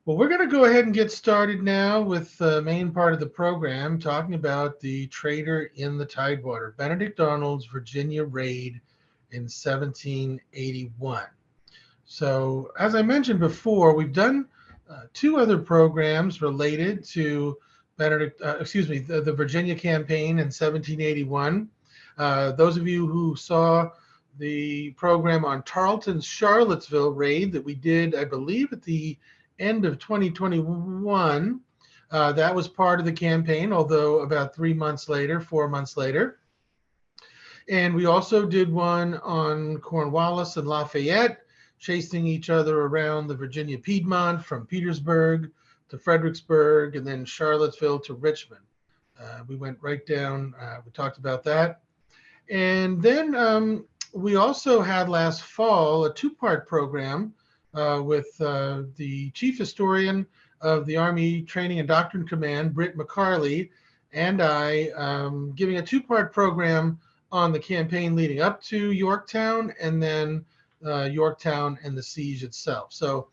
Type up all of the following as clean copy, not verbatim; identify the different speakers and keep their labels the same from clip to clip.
Speaker 1: Well, we're going to go ahead and get started now with the main part of the program, talking about the Traitor in the Tidewater, Benedict Arnold's Virginia raid in 1781. So, as I mentioned before, we've done two other programs related to the Virginia campaign in 1781. Those of you who saw the program on Tarleton's Charlottesville raid that we did, I believe, at the end of 2021, that was part of the campaign, although about 4 months later. And we also did one on Cornwallis and Lafayette, chasing each other around the Virginia Piedmont from Petersburg to Fredericksburg and then Charlottesville to Richmond. We went right down, we talked about that. And then we also had last fall a two-part program with the chief historian of the Army Training and Doctrine Command, Britt McCarley, and I, giving a two-part program on the campaign leading up to Yorktown, and then Yorktown and the siege itself. So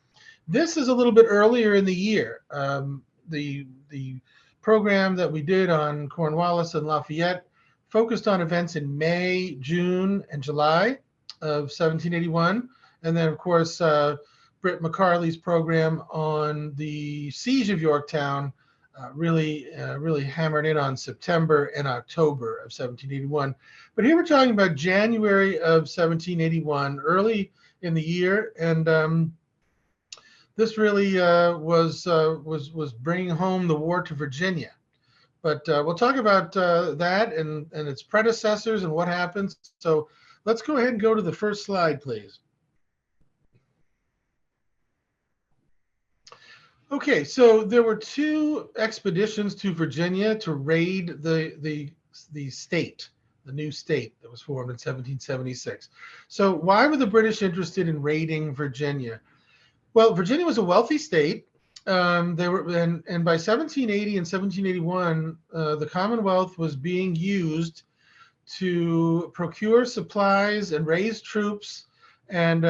Speaker 1: this is a little bit earlier in the year. The program that we did on Cornwallis and Lafayette focused on events in May, June, and July of 1781. And then, of course, Britt McCarley's program on the siege of Yorktown really hammered in on September and October of 1781. But here we're talking about January of 1781, early in the year, and this really was bringing home the war to Virginia. But we'll talk about that and its predecessors and what happens. So let's go ahead and go to the first slide, please. Okay, so there were two expeditions to Virginia to raid the state, the new state that was formed in 1776. So why were the British interested in raiding Virginia? Well, Virginia was a wealthy state. And by 1780 and 1781, the Commonwealth was being used to procure supplies and raise troops and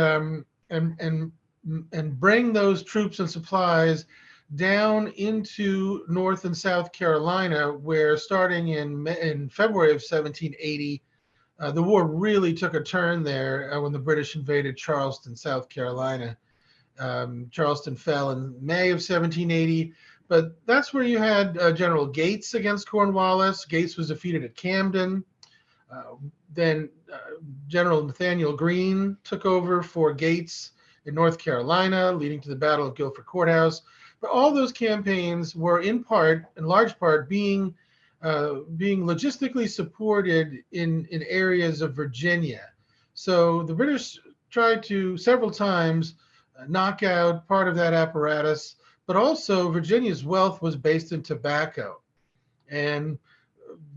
Speaker 1: bring those troops and supplies down into North and South Carolina, where starting in February of 1780, the war really took a turn there when the British invaded Charleston, South Carolina. Charleston fell in May of 1780, but that's where you had General Gates against Cornwallis. Gates was defeated at Camden. Then General Nathaniel Greene took over for Gates in North Carolina, leading to the Battle of Guilford Courthouse. But all those campaigns were in large part, being logistically supported in areas of Virginia. So the British tried to several times knock out part of that apparatus, but also Virginia's wealth was based in tobacco. And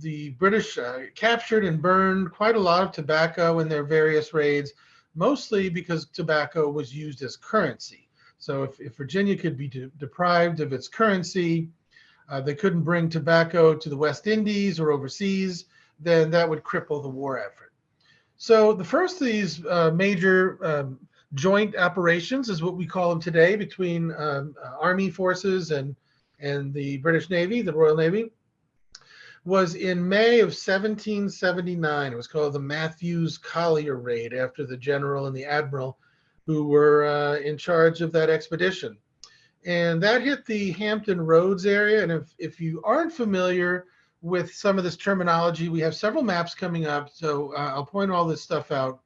Speaker 1: the British captured and burned quite a lot of tobacco in their various raids, mostly because tobacco was used as currency. So if Virginia could be deprived of its currency, they couldn't bring tobacco to the West Indies or overseas, then that would cripple the war effort. So the first of these major joint operations is what we call them today between Army forces and the British Navy, the Royal Navy, was in May of 1779. It was called the Matthews Collier Raid, after the general and the admiral who were in charge of that expedition. And that hit the Hampton Roads area. And if you aren't familiar with some of this terminology, we have several maps coming up, so I'll point all this stuff out.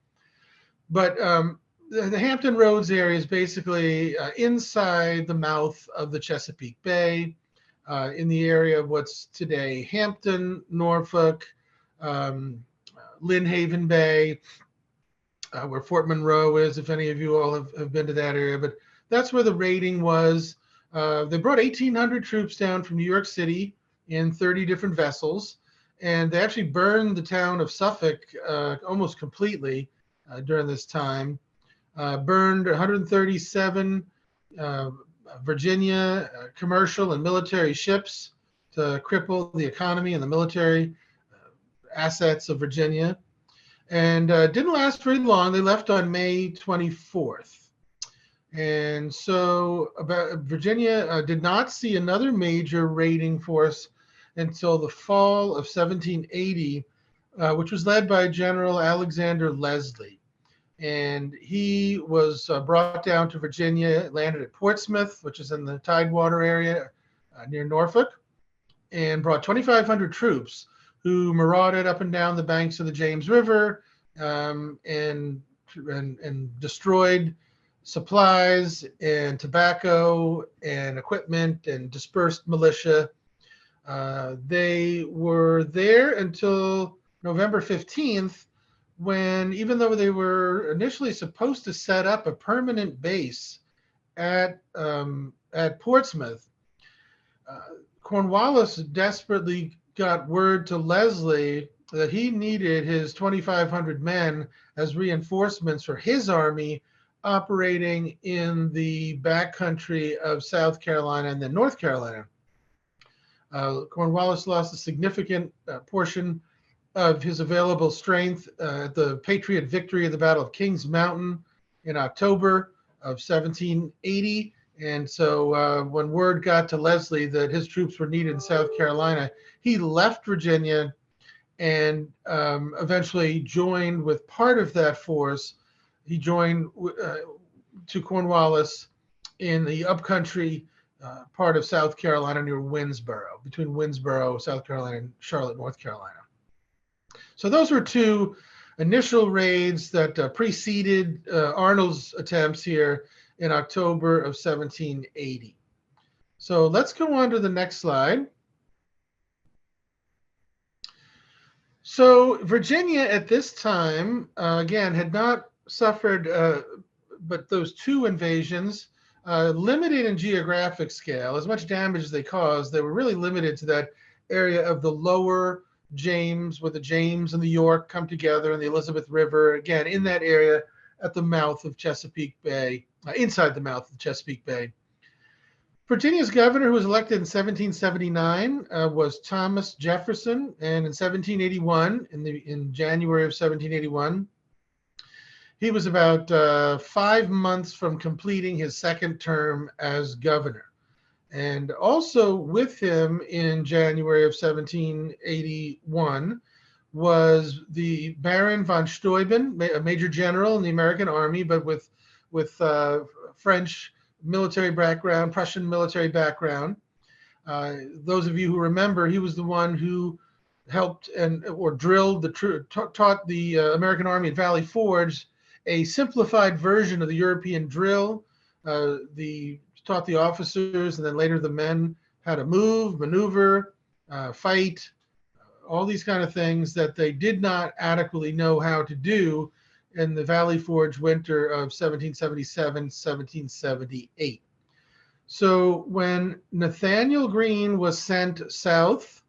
Speaker 1: But the Hampton Roads area is basically inside the mouth of the Chesapeake Bay, in the area of what's today Hampton, Norfolk, Lynnhaven Bay, where Fort Monroe is, if any of you all have been to that area. But that's where the raiding was. They brought 1,800 troops down from New York City in 30 different vessels, and they actually burned the town of Suffolk almost completely during this time. Burned 137 Virginia commercial and military ships to cripple the economy and the military assets of Virginia. And didn't last very long. They left on May 24th. And so Virginia did not see another major raiding force until the fall of 1780, which was led by General Alexander Leslie. And he was brought down to Virginia, landed at Portsmouth, which is in the Tidewater area near Norfolk, and brought 2,500 troops who marauded up and down the banks of the James River, and destroyed supplies and tobacco and equipment and dispersed militia. They were there until November 15th, when, even though they were initially supposed to set up a permanent base at Portsmouth, Cornwallis desperately got word to Leslie that he needed his 2,500 men as reinforcements for his army operating in the backcountry of South Carolina and then North Carolina. Cornwallis lost a significant portion of his available strength at the Patriot victory of the Battle of Kings Mountain in October of 1780. And so when word got to Leslie that his troops were needed in South Carolina, he left Virginia and eventually joined with part of that force. He joined to Cornwallis in the upcountry part of South Carolina near Winnsboro, between Winnsboro, South Carolina, and Charlotte, North Carolina. So those were two initial raids that preceded Arnold's attempts here in October of 1780. So let's go on to the next slide. So Virginia at this time, again, had not suffered but those two invasions, limited in geographic scale. As much damage as they caused, they were really limited to that area of the lower James, where the James and the York come together, and the Elizabeth River, again, in that area at the mouth of Chesapeake Bay, inside the mouth of Chesapeake Bay. Virginia's governor, who was elected in 1779, was Thomas Jefferson, and in 1781, in January of 1781, he was about 5 months from completing his second term as governor. And also with him in January of 1781 was the Baron von Steuben, a major general in the American Army, but with French military background, Prussian military background. Those of you who remember, he was the one who helped drilled taught the American Army at Valley Forge a simplified version of the European drill. Taught the officers and then later the men how to move, maneuver, fight, all these kind of things that they did not adequately know how to do in the Valley Forge winter of 1777, 1778. So when Nathaniel Greene was sent south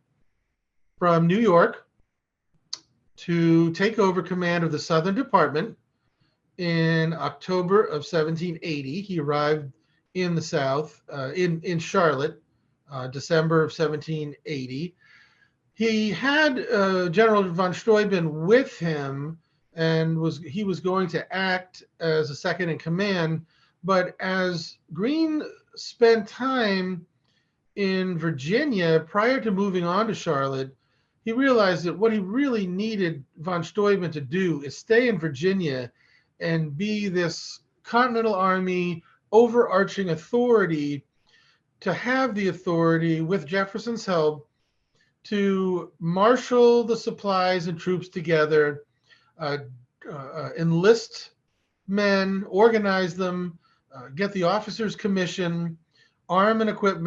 Speaker 1: from New York to take over command of the Southern Department in October of 1780, he arrived in the South, in Charlotte, December of 1780. He had General von Steuben with him, and he was going to act as a second in command. But as Greene spent time in Virginia prior to moving on to Charlotte, he realized that what he really needed von Steuben to do is stay in Virginia and be this Continental Army overarching authority, to have the authority with Jefferson's help to marshal the supplies and troops together, enlist men, organize them, get the officers' commission, arm and equip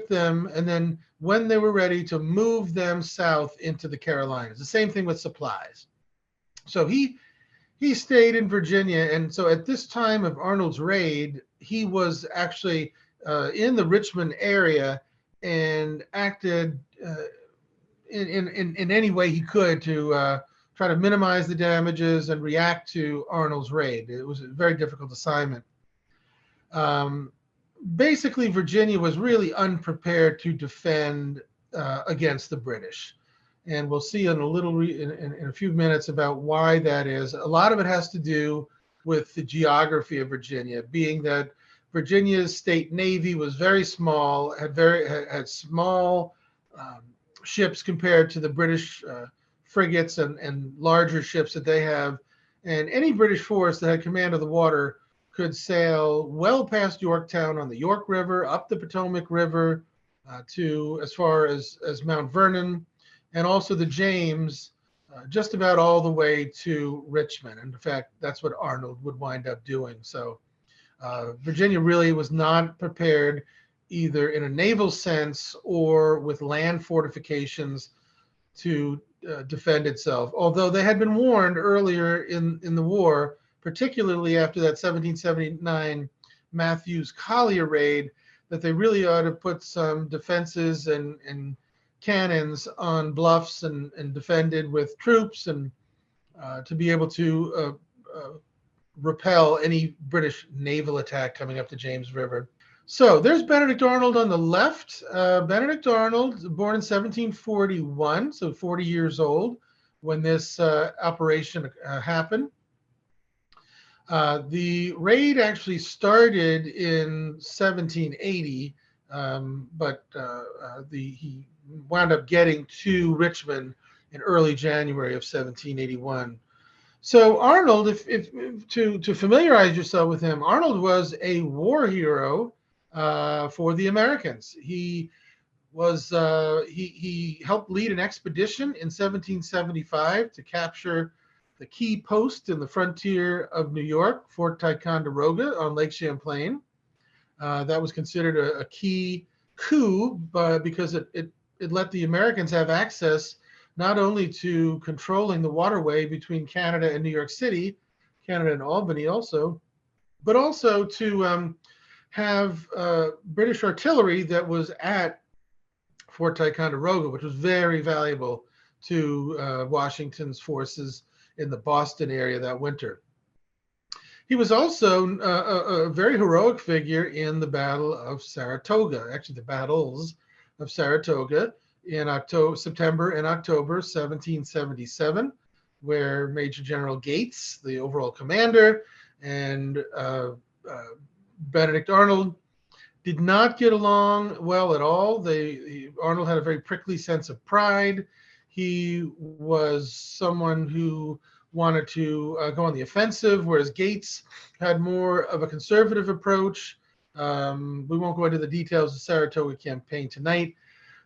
Speaker 1: them, and then when they were ready to move them south into the Carolinas. The same thing with supplies. So he stayed in Virginia, and so at this time of Arnold's raid, he was actually in the Richmond area and acted in any way he could to try to minimize the damages and react to Arnold's raid. It was a very difficult assignment. Basically, Virginia was really unprepared to defend against the British. And we'll see in a few minutes about why that is. A lot of it has to do with the geography of Virginia, being that Virginia's state navy was very small, had small um, ships compared to the British frigates and larger ships that they have, and any British force that had command of the water could sail well past Yorktown on the York River, up the Potomac River to as far as Mount Vernon, and also the James, just about all the way to Richmond. And in fact, that's what Arnold would wind up doing. So Virginia really was not prepared either in a naval sense or with land fortifications to defend itself. Although they had been warned earlier in the war, particularly after that 1779 Matthews Collier raid, that they really ought to put some defenses and cannons on bluffs and defended with troops and to be able to repel any British naval attack coming up the James River. So there's Benedict Arnold on the left. Benedict Arnold, born in 1741, so 40 years old when this operation happened. The raid actually started in 1780, but he wound up getting to Richmond in early January of 1781. So Arnold, if to familiarize yourself with him, Arnold was a war hero for the Americans. He helped lead an expedition in 1775 to capture the key post in the frontier of New York, Fort Ticonderoga on Lake Champlain. That was considered a key coup because it let the Americans have access not only to controlling the waterway between Canada and New York City, Canada and Albany also, but also to have British artillery that was at Fort Ticonderoga, which was very valuable to Washington's forces in the Boston area that winter. He was also a very heroic figure in the Battle of Saratoga, actually the battles of Saratoga in September and October 1777, where Major General Gates, the overall commander, and Benedict Arnold did not get along well at all. Arnold had a very prickly sense of pride. He was someone who wanted to go on the offensive, whereas Gates had more of a conservative approach. We won't go into the details of the Saratoga campaign tonight,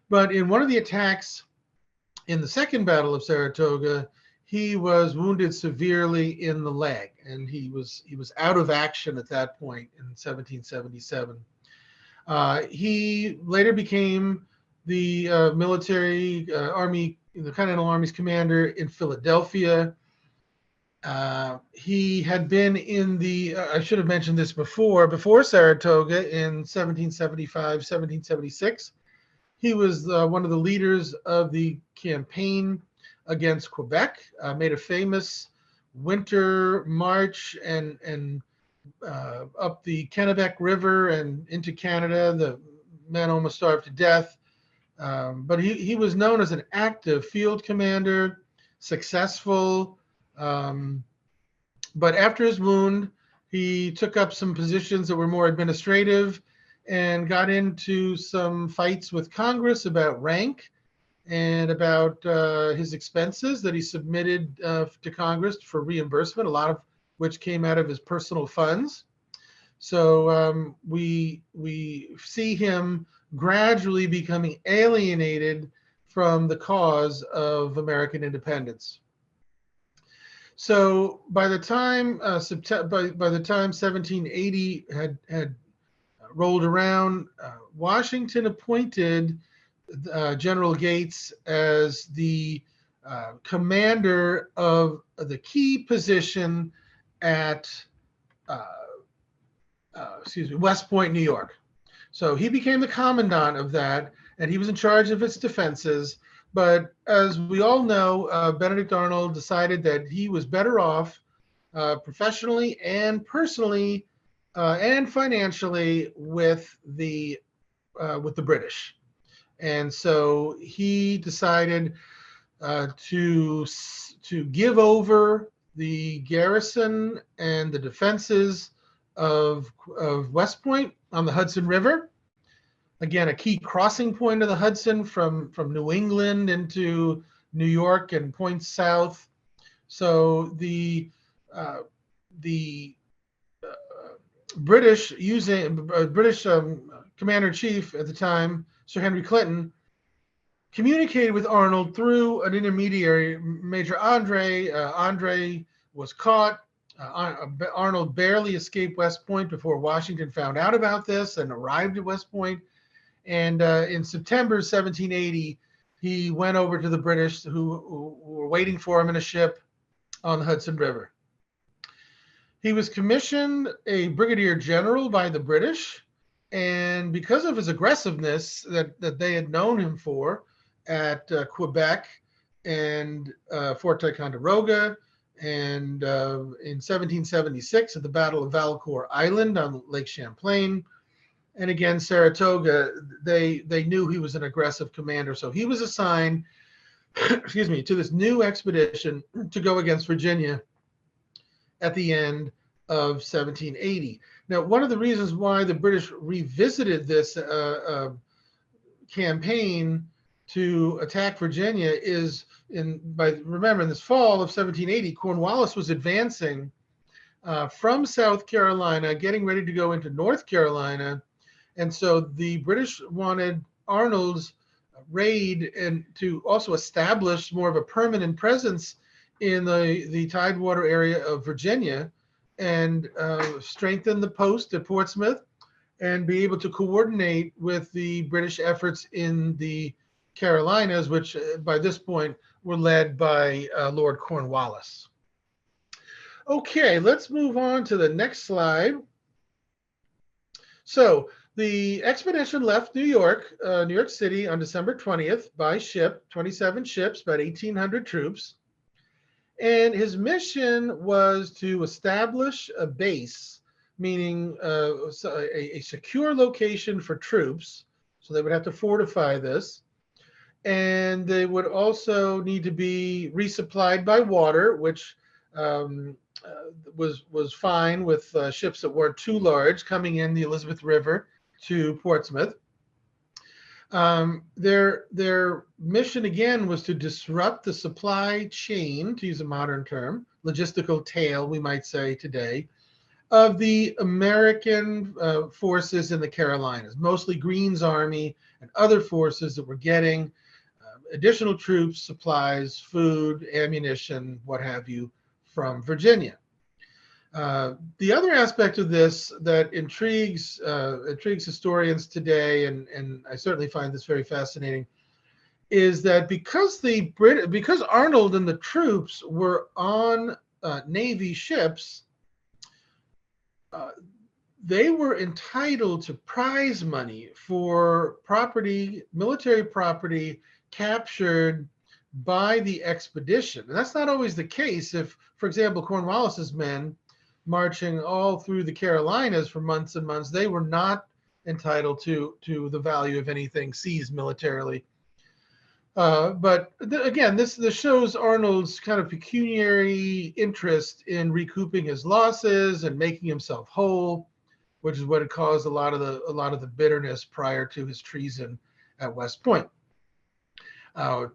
Speaker 1: but in one of the attacks in the Second Battle of Saratoga, he was wounded severely in the leg, and he was out of action at that point in 1777. He later became the military army, the Continental Army's commander in Philadelphia. He had been in the, I should have mentioned this before Saratoga in 1775, 1776. He was one of the leaders of the campaign against Quebec, made a famous winter march and up the Kennebec River and into Canada. The men almost starved to death. But he was known as an active field commander, successful. But after his wound, he took up some positions that were more administrative and got into some fights with Congress about rank and about his expenses that he submitted to Congress for reimbursement, a lot of which came out of his personal funds. So we see him gradually becoming alienated from the cause of American independence. So by the time by the time 1780 had rolled around, Washington appointed General Gates as the commander of the key position at West Point, New York. So he became the commandant of that, and he was in charge of its defenses. But as we all know, Benedict Arnold decided that he was better off professionally and personally and financially with the British. And so he decided to give over the garrison and the defenses of West Point on the Hudson River. Again, a key crossing point of the Hudson from New England into New York and points south. So the British British commander-in-chief at the time, Sir Henry Clinton, communicated with Arnold through an intermediary, Major Andre. Andre was caught. Arnold barely escaped West Point before Washington found out about this and arrived at West Point. And in September 1780, he went over to the British who were waiting for him in a ship on the Hudson River. He was commissioned a brigadier general by the British, and because of his aggressiveness that they had known him for at Quebec and Fort Ticonderoga, and in 1776 at the Battle of Valcour Island on Lake Champlain, and again Saratoga, they knew he was an aggressive commander, so he was assigned, excuse me, to this new expedition to go against Virginia at the end of 1780. Now, one of the reasons why the British revisited this campaign to attack Virginia is remember in this fall of 1780, Cornwallis was advancing from South Carolina, getting ready to go into North Carolina, and so the British wanted Arnold's raid and to also establish more of a permanent presence in the Tidewater area of Virginia and strengthen the post at Portsmouth and be able to coordinate with the British efforts in the Carolinas, which by this point were led by Lord Cornwallis. Okay, let's move on to the next slide. So the expedition left New York City on December 20th by ship, 27 ships, about 1,800 troops. And his mission was to establish a base, meaning a secure location for troops. So they would have to fortify this. And they would also need to be resupplied by water, which was fine with ships that weren't too large coming in the Elizabeth River to Portsmouth. Their mission again was to disrupt the supply chain, to use a modern term, logistical tail, we might say today, of the American forces in the Carolinas, mostly Greene's Army and other forces that were getting additional troops, supplies, food, ammunition, what have you, from Virginia. The other aspect of this that intrigues historians today, and I certainly find this very fascinating, is that because Arnold and the troops were on Navy ships, they were entitled to prize money for property, military property captured by the expedition. And that's not always the case. If, for example, Cornwallis's men marching all through the Carolinas for months and months, they were not entitled to the value of anything seized militarily. But again, this shows Arnold's kind of pecuniary interest in recouping his losses and making himself whole, which is what had caused a lot of the bitterness prior to his treason at West Point.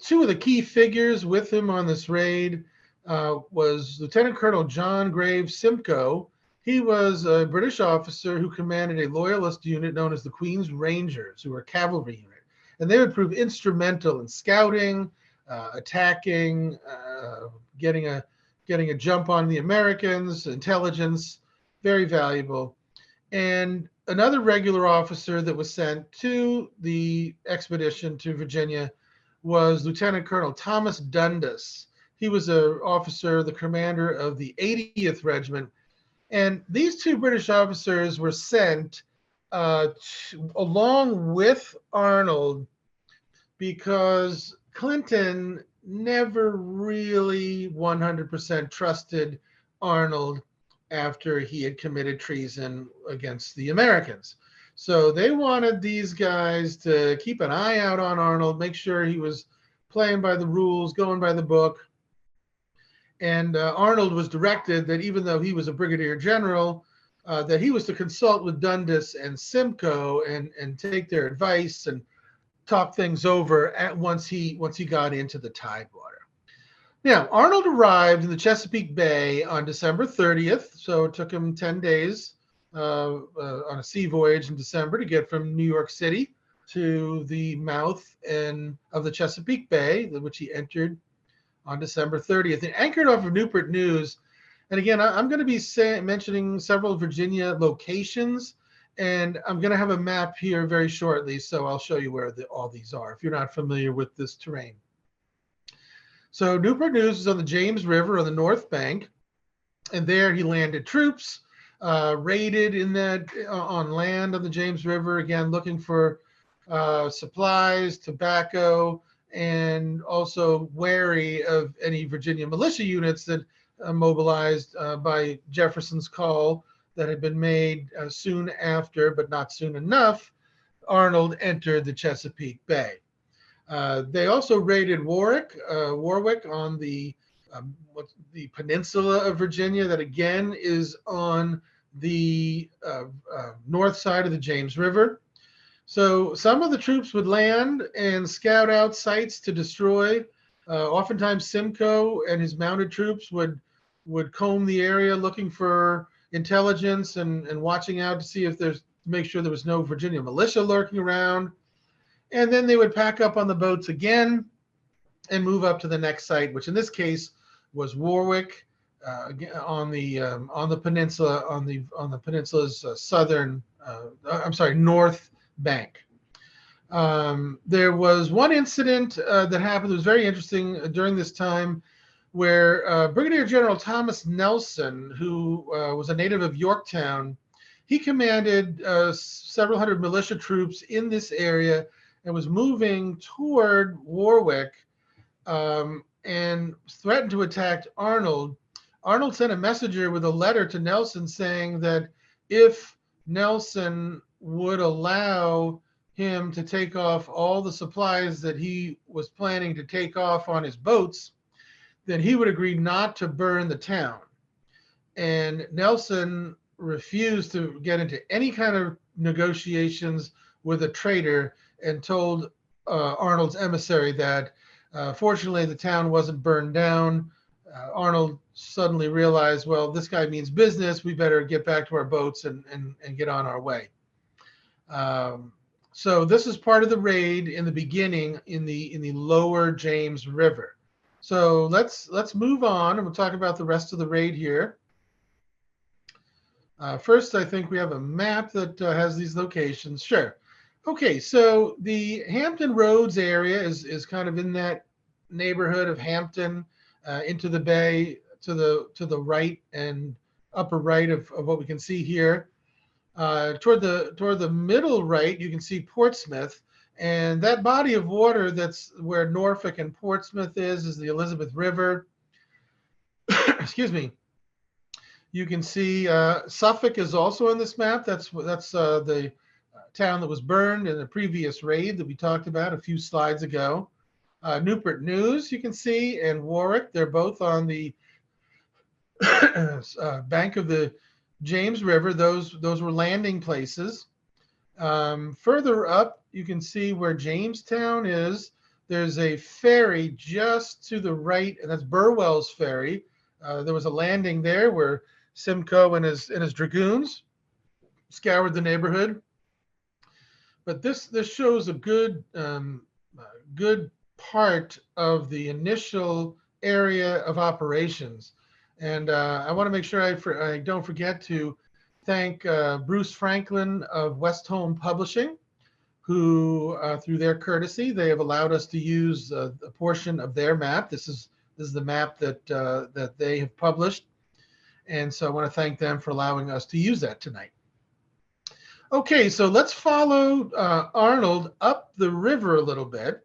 Speaker 1: Two of the key figures with him on this raid was Lieutenant Colonel John Graves Simcoe. He was a British officer who commanded a loyalist unit known as the Queen's Rangers, who were a cavalry unit. And they would prove instrumental in scouting, attacking, getting a jump on the Americans, intelligence, very valuable. And another regular officer that was sent to the expedition to Virginia was Lieutenant Colonel Thomas Dundas. He was an officer, the commander of the 80th Regiment. And these two British officers were sent along with Arnold because Clinton never really 100% trusted Arnold after he had committed treason against the Americans. So they wanted these guys to keep an eye out on Arnold, make sure he was playing by the rules, going by the book. And Arnold was directed that even though he was a brigadier general, that he was to consult with Dundas and Simcoe and take their advice and talk things over once he got into the Tidewater. Now, Arnold arrived in the Chesapeake Bay on December 30th, so it took him 10 days on a sea voyage in December to get from New York City to the mouth of the Chesapeake Bay, which he entered on December 30th. It anchored off of Newport News. And again, I'm going to be mentioning several Virginia locations, and I'm going to have a map here very shortly, so I'll show you where all these are if you're not familiar with this terrain. So Newport News is on the James River on the north bank, and there he landed troops, raided on land on the James River, again looking for supplies, tobacco, and also wary of any Virginia militia units that mobilized by Jefferson's call that had been made soon after, but not soon enough, Arnold entered the Chesapeake Bay. They also raided Warwick on the peninsula of Virginia, that again is on the north side of the James River. So some of the troops would land and scout out sites to destroy. Oftentimes Simcoe and his mounted troops would comb the area looking for intelligence and watching out to see if make sure there was no Virginia militia lurking around. And then they would pack up on the boats again and move up to the next site, which in this case was Warwick, on the peninsula, on the peninsula's north bank. There was one incident that happened that was very interesting during this time, where Brigadier General Thomas Nelson, who was a native of Yorktown, he commanded several hundred militia troops in this area and was moving toward Warwick and threatened to attack Arnold. Arnold sent a messenger with a letter to Nelson saying that if Nelson would allow him to take off all the supplies that he was planning to take off on his boats, then he would agree not to burn the town. And Nelson refused to get into any kind of negotiations with a traitor and told Arnold's emissary that fortunately the town wasn't burned down. Arnold suddenly realized, well, this guy means business. We better get back to our boats and get on our way. So this is part of the raid in the beginning in the lower James River. So let's move on, and we'll talk about the rest of the raid here. First, I think we have a map that has these locations. Sure. Okay, so the Hampton Roads area is kind of in that neighborhood of Hampton, into the bay to the right and upper right of what we can see here. Toward the middle right, you can see Portsmouth, and that body of water that's where Norfolk and Portsmouth is the Elizabeth River. Excuse me. You can see Suffolk is also on this map. That's the town that was burned in the previous raid that we talked about a few slides ago. Newport News, you can see, and Warwick, they're both on the bank of the James River. Those were landing places. Further up, you can see where Jamestown is. There's a ferry just to the right, and that's Burwell's Ferry. There was a landing there where Simcoe and his dragoons scoured the neighborhood. But this shows a good part of the initial area of operations. And I want to make sure I don't forget to thank Bruce Franklin of Westholme Publishing, who through their courtesy, they have allowed us to use a portion of their map. This is the map that they have published. And so I want to thank them for allowing us to use that tonight. Okay, so let's follow Arnold up the river a little bit.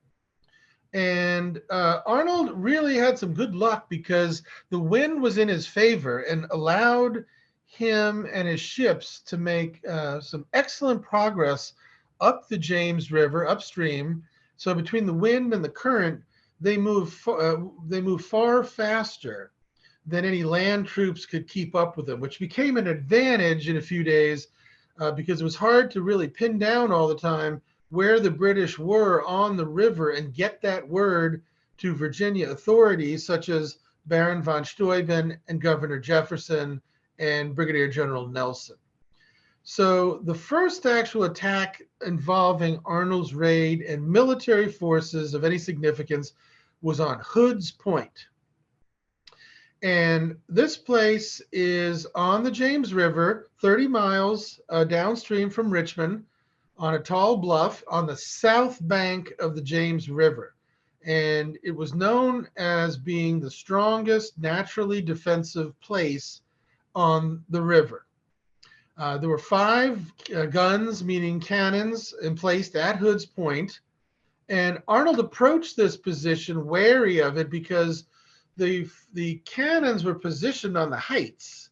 Speaker 1: And Arnold really had some good luck because the wind was in his favor and allowed him and his ships to make some excellent progress up the James River upstream. So between the wind and the current, they move far faster then any land troops could keep up with them, which became an advantage in a few days because it was hard to really pin down all the time where the British were on the river and get that word to Virginia authorities such as Baron von Steuben and Governor Jefferson and Brigadier General Nelson. So the first actual attack involving Arnold's raid and military forces of any significance was on Hood's Point. And this place is on the James River, 30 miles downstream from Richmond, on a tall bluff on the south bank of the James River. And it was known as being the strongest naturally defensive place on the river. There were 5 guns, meaning cannons, emplaced at Hood's Point. And Arnold approached this position wary of it because the cannons were positioned on the heights.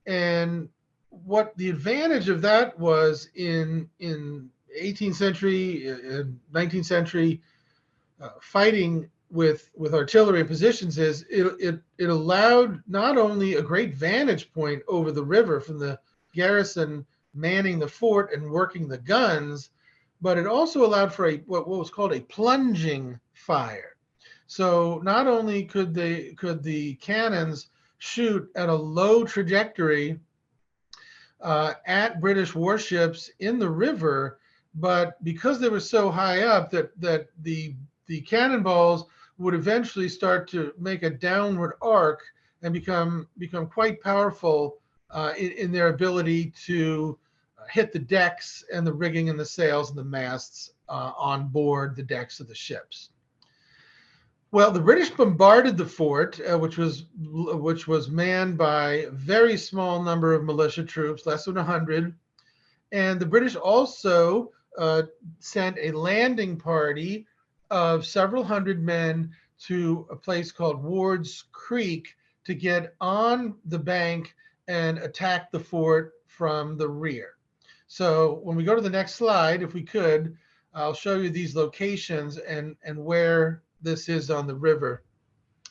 Speaker 1: And what the advantage of that was in 18th century, 19th century fighting with artillery positions is it allowed not only a great vantage point over the river from the garrison manning the fort and working the guns, but it also allowed for what was called a plunging fire. So not only could the cannons shoot at a low trajectory at British warships in the river, but because they were so high up that the cannonballs would eventually start to make a downward arc and become quite powerful in their ability to hit the decks and the rigging and the sails and the masts on board the decks of the ships. Well, the British bombarded the fort, which was manned by a very small number of militia troops, less than 100. And the British also sent a landing party of several hundred men to a place called Ward's Creek to get on the bank and attack the fort from the rear. So when we go to the next slide, if we could, I'll show you these locations and where this is on the river.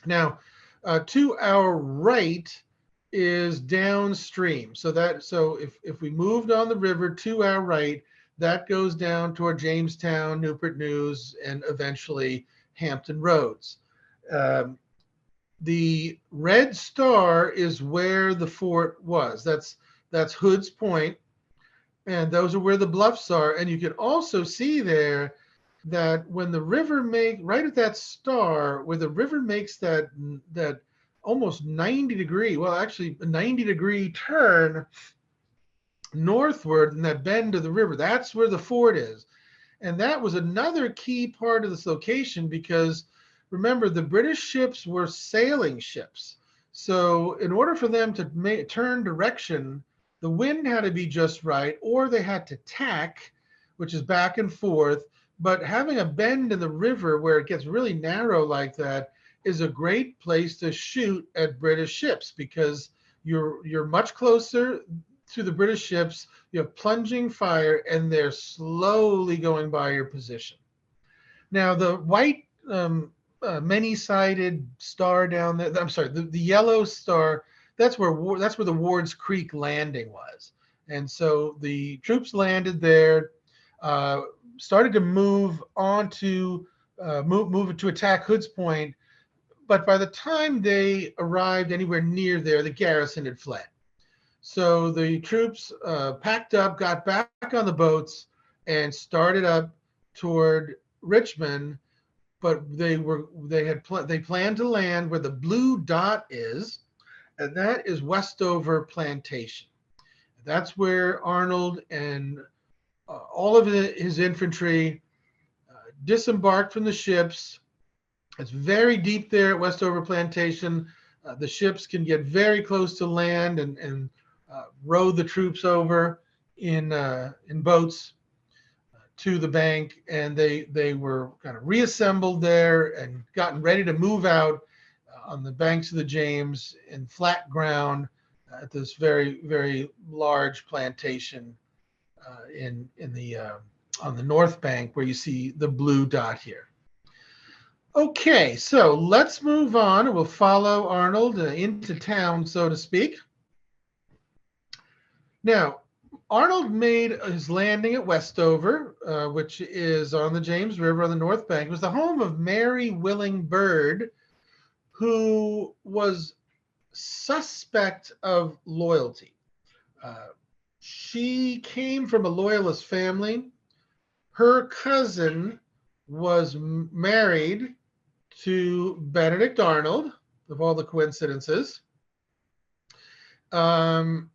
Speaker 1: Now, to our right is downstream. So if we moved on the river to our right, that goes down toward Jamestown, Newport News, and eventually Hampton Roads. The red star is where the fort was. That's Hood's Point, and those are where the bluffs are. And you can also see there that when the river right at that star, where the river makes that almost 90 degree, well, actually a 90-degree turn northward in that bend of the river, that's where the fort is. And that was another key part of this location because remember, the British ships were sailing ships. So in order for them to turn direction, the wind had to be just right, or they had to tack, which is back and forth. But having a bend in the river where it gets really narrow like that is a great place to shoot at British ships because you're much closer to the British ships. You have plunging fire, and they're slowly going by your position. Now, the white many-sided star down there, I'm sorry, the yellow star, that's where the Ward's Creek landing was. And so the troops landed there, started to move on to move to attack Hood's Point. But by the time they arrived anywhere near there, the garrison had fled. So the troops packed up, got back on the boats, and started up toward Richmond. But they planned to land where the blue dot is, and that is Westover Plantation. That's where Arnold and all of his infantry disembarked from the ships. It's very deep there at Westover Plantation. The ships can get very close to land and row the troops over in boats to the bank, and they were kind of reassembled there and gotten ready to move out on the banks of the James in flat ground at this very, very large plantation on the north bank where you see the blue dot here. Okay, so let's move on. We'll follow Arnold into town, so to speak. Now, Arnold made his landing at Westover, which is on the James River on the north bank. It was the home of Mary Willing Bird, who was suspect of loyalty. She came from a loyalist family. Her cousin was married to Benedict Arnold, of all the coincidences. And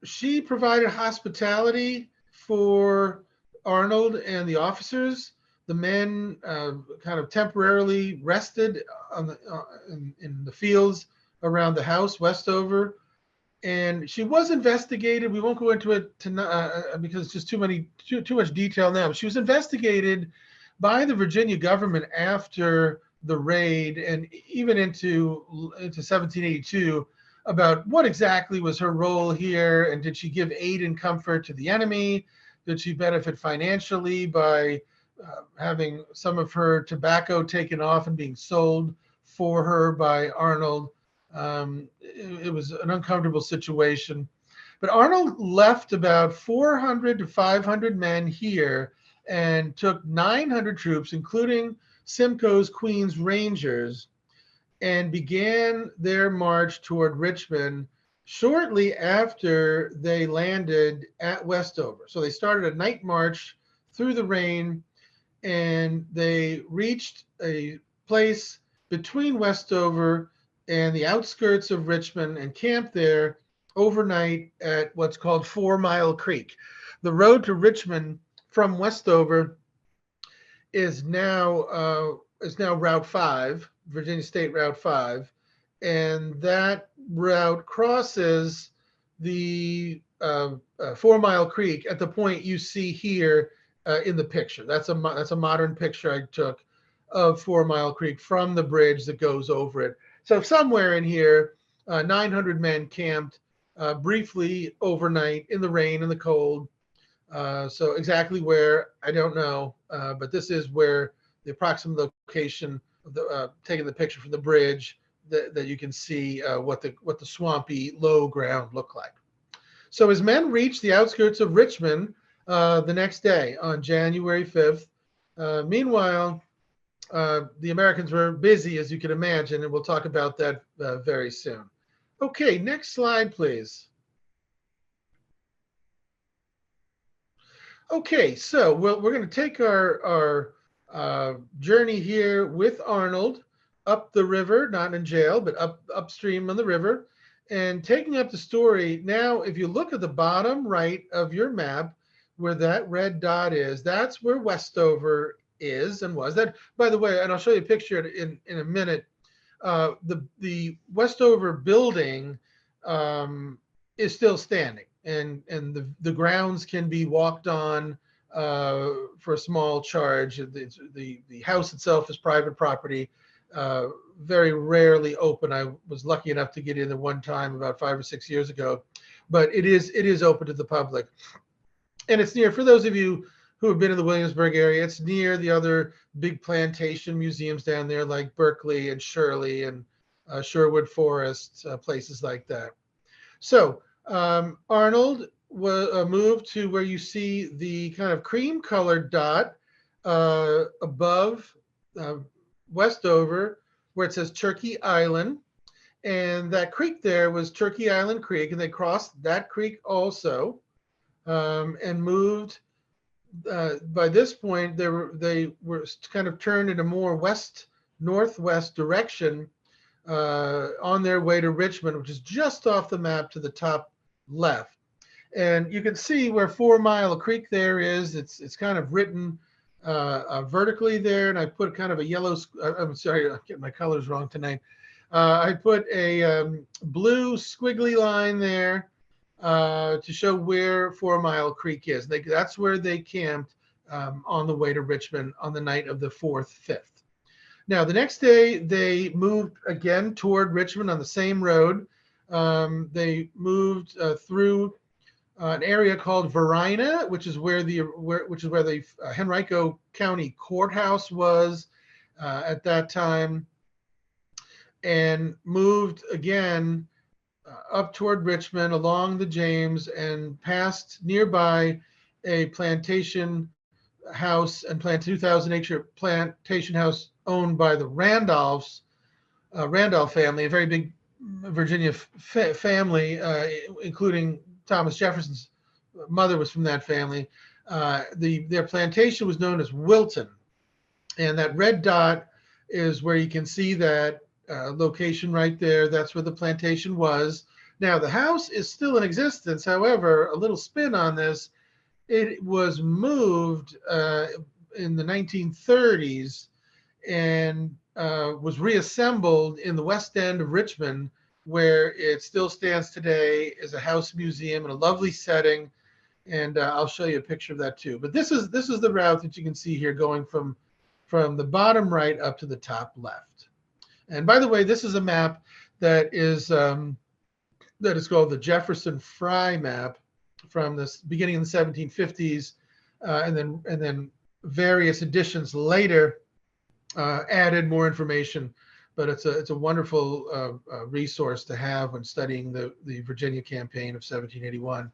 Speaker 1: she provided hospitality for Arnold and the officers. The men kind of temporarily rested on in the fields around the house, Westover. And she was investigated. We won't go into it tonight because it's just too much detail now. But she was investigated by the Virginia government after the raid and even into 1782 about what exactly was her role here, and did she give aid and comfort to the enemy? Did she benefit financially by having some of her tobacco taken off and being sold for her by Arnold? It was an uncomfortable situation. But Arnold left about 400 to 500 men here and took 900 troops, including Simcoe's Queen's Rangers, and began their march toward Richmond shortly after they landed at Westover. So they started a night march through the rain, and they reached a place between Westover and the outskirts of Richmond and camped there overnight at what's called 4 Mile Creek. The road to Richmond from Westover is now Route 5, Virginia State Route 5, and that route crosses the 4 Mile Creek at the point you see here in the picture. That's a modern picture I took of 4 Mile Creek from the bridge that goes over it. So somewhere in here, 900 men camped briefly overnight in the rain and the cold. So exactly where, I don't know, but this is where the approximate location of the taking the picture from the bridge that you can see what the swampy low ground looked like. So his men reached the outskirts of Richmond the next day on January 5th. Meanwhile, the Americans were busy, as you can imagine, and we'll talk about that very soon. Okay, next slide, please. Okay, so we're going to take our journey here with Arnold up the river, not in jail, but upstream on the river, and taking up the story. Now, if you look at the bottom right of your map, where that red dot is, that's where Westover is and was. That, by the way, and I'll show you a picture in a minute. The Westover building is still standing, and the grounds can be walked on for a small charge. The house itself is private property, very rarely open. I was lucky enough to get in there one time about 5 or 6 years ago, but it is open to the public. And it's near, for those of you who have been in the Williamsburg area, it's near the other big plantation museums down there like Berkeley and Shirley and Sherwood Forest, places like that. So Arnold moved to where you see the kind of cream colored dot above Westover, where it says Turkey Island. And that creek there was Turkey Island Creek, and they crossed that creek also and moved. By this point, they were kind of turned in a more west-northwest direction on their way to Richmond, which is just off the map to the top left. And you can see where 4 Mile Creek there is. It's kind of written vertically there, and I put kind of a yellow, I'm sorry, I'm getting my colors wrong tonight. I put a blue squiggly line there to show where 4 Mile Creek is. That's where they camped on the way to Richmond on the night of the 4th, 5th. Now, the next day, they moved again toward Richmond on the same road. They moved through an area called Varina, which is where the Henrico County Courthouse was. at that time, and moved again up toward Richmond along the James and passed nearby a plantation house and 2,000-acre plantation house owned by the Randolph family, a very big Virginia family, including Thomas Jefferson's mother was from that family. Their plantation was known as Wilton, and that red dot is where you can see that location right there. That's where the plantation was. Now the house is still in existence. However, a little spin on this: it was moved in the 1930s and was reassembled in the West End of Richmond, where it still stands today as a house museum in a lovely setting. And I'll show you a picture of that too. But this is the route that you can see here, going from the bottom right up to the top left. And by the way, this is a map that is called the Jefferson Fry map from the beginning of the 1750s, and then various editions later added more information. But it's a wonderful resource to have when studying the Virginia campaign of 1781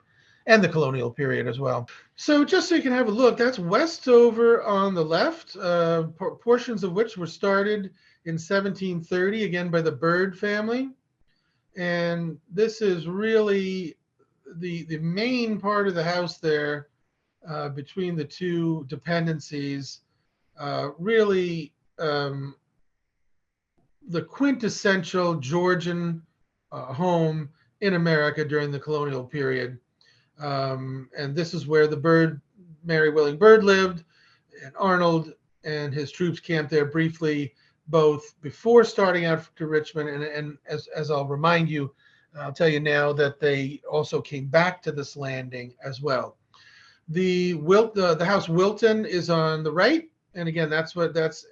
Speaker 1: and the colonial period as well. So just so you can have a look, that's Westover on the left, portions of which were started in 1730, again by the Byrd family. And this is really the main part of the house there, between the two dependencies, really the quintessential Georgian home in America during the colonial period. And this is where Mary Willing Byrd lived, and Arnold and his troops camped there briefly, both before starting out to Richmond, and as I'll remind you, I'll tell you now that they also came back to this landing as well. The house Wilton is on the right, and again, that's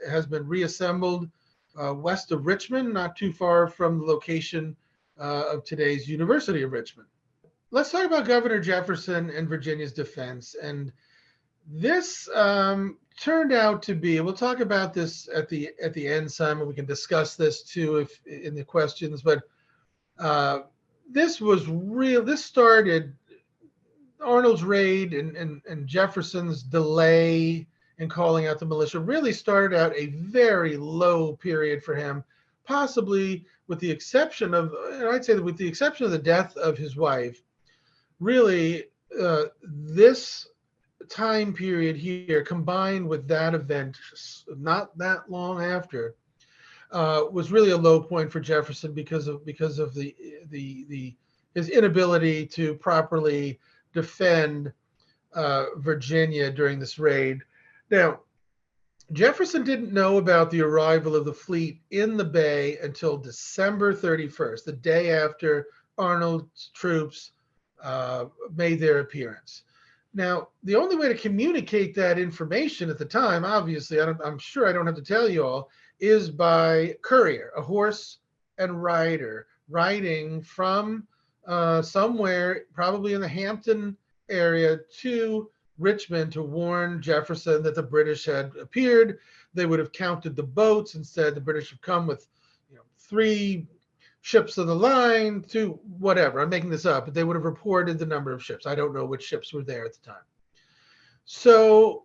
Speaker 1: has been reassembled west of Richmond, not too far from the location of today's University of Richmond. Let's talk about Governor Jefferson and Virginia's defense. And this turned out to be, we'll talk about this at the end, Simon. We can discuss this too if in the questions, but this was real. This started Arnold's raid and Jefferson's delay in calling out the militia really started out a very low period for him, possibly with the exception of, I'd say that with the exception of the death of his wife. Really, this time period here, combined with that event not that long after, was really a low point for Jefferson because of his inability to properly defend Virginia during this raid. Now, Jefferson didn't know about the arrival of the fleet in the bay until December 31st, the day after Arnold's troops made their appearance. Now, the only way to communicate that information at the time, obviously, I'm sure I don't have to tell you all, is by courier, a horse and rider, riding from somewhere, probably in the Hampton area, to Richmond to warn Jefferson that the British had appeared. They would have counted the boats. Instead, the British have come with 3 ships of the line to whatever. I'm making this up, but they would have reported the number of ships. I don't know which ships were there at the time. So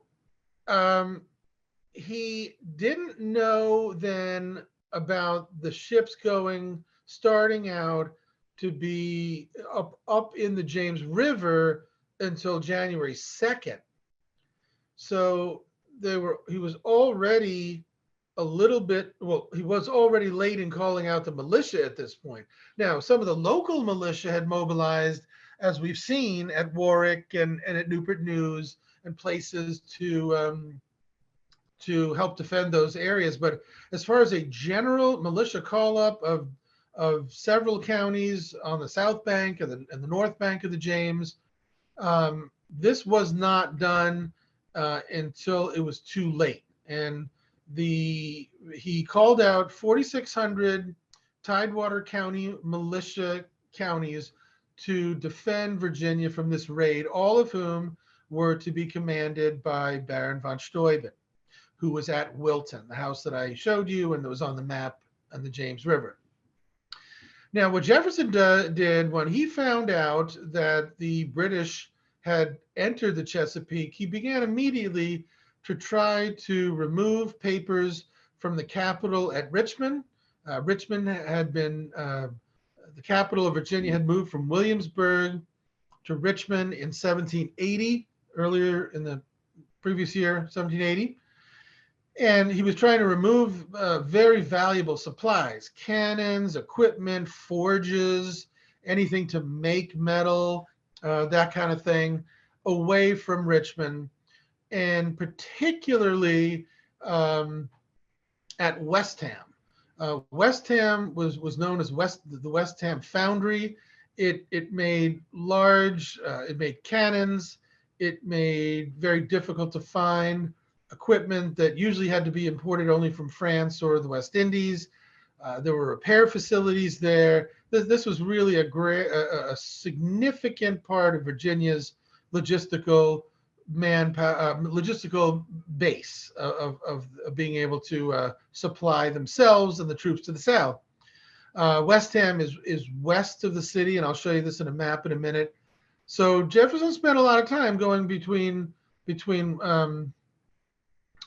Speaker 1: he didn't know then about the ships starting out to be up in the James River until January 2nd. So he was already late in calling out the militia at this point. Now, some of the local militia had mobilized, as we've seen, at Warwick and at Newport News and places to help defend those areas. But as far as a general militia call-up of several counties on the south bank and the north bank of the James, this was not done until it was too late. And he called out 4,600 Tidewater County militia counties to defend Virginia from this raid, all of whom were to be commanded by Baron von Steuben, who was at Wilton, the house that I showed you and that was on the map on the James River. Now, what Jefferson did when he found out that the British had entered the Chesapeake, he began immediately to try to remove papers from the capital at Richmond. Richmond had been, the capital of Virginia had moved from Williamsburg to Richmond in 1780, earlier in the previous year, 1780. And he was trying to remove very valuable supplies, cannons, equipment, forges, anything to make metal, that kind of thing, away from Richmond, and particularly at West Ham. West Ham was known as the West Ham foundry. It made it made cannons. It made very difficult to find equipment that usually had to be imported only from France or the West Indies. There were repair facilities there. This was really a significant part of Virginia's logistical base of being able to supply themselves and the troops to the south. West Ham is west of the city, and I'll show you this in a map in a minute. So Jefferson spent a lot of time going between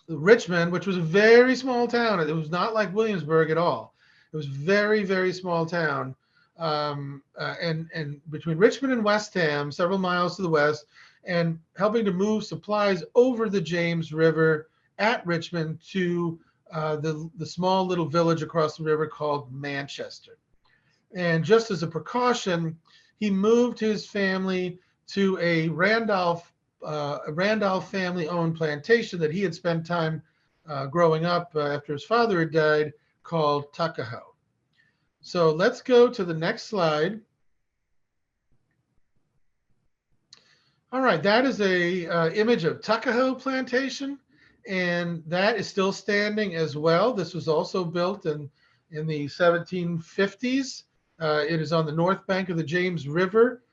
Speaker 1: Richmond, which was a very small town. It was not like Williamsburg at all. It was very, very small town. And between Richmond and West Ham, several miles to the west, and helping to move supplies over the James River at Richmond to the small little village across the river called Manchester. And just as a precaution, he moved his family to a Randolph family-owned plantation that he had spent time growing up after his father had died, called Tuckahoe. So let's go to the next slide. All right, that is a image of Tuckahoe Plantation, and that is still standing as well. This was also built in the 1750s. It is on the north bank of the James River,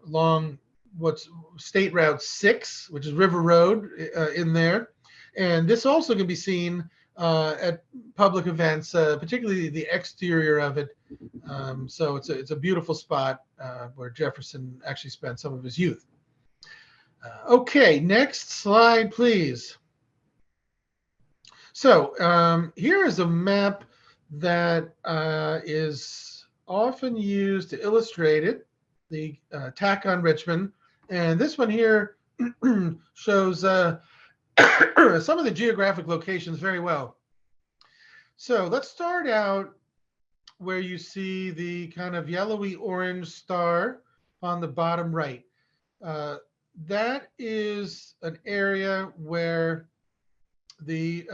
Speaker 1: along what's State Route 6, which is River Road in there. And this also can be seen at public events, particularly the exterior of it. So it's a beautiful spot where Jefferson actually spent some of his youth. Okay, next slide, please. So here is a map that is often used to illustrate it, the attack on Richmond. And this one here shows some of the geographic locations very well. So let's start out where you see the kind of yellowy orange star on the bottom right. That is an area where the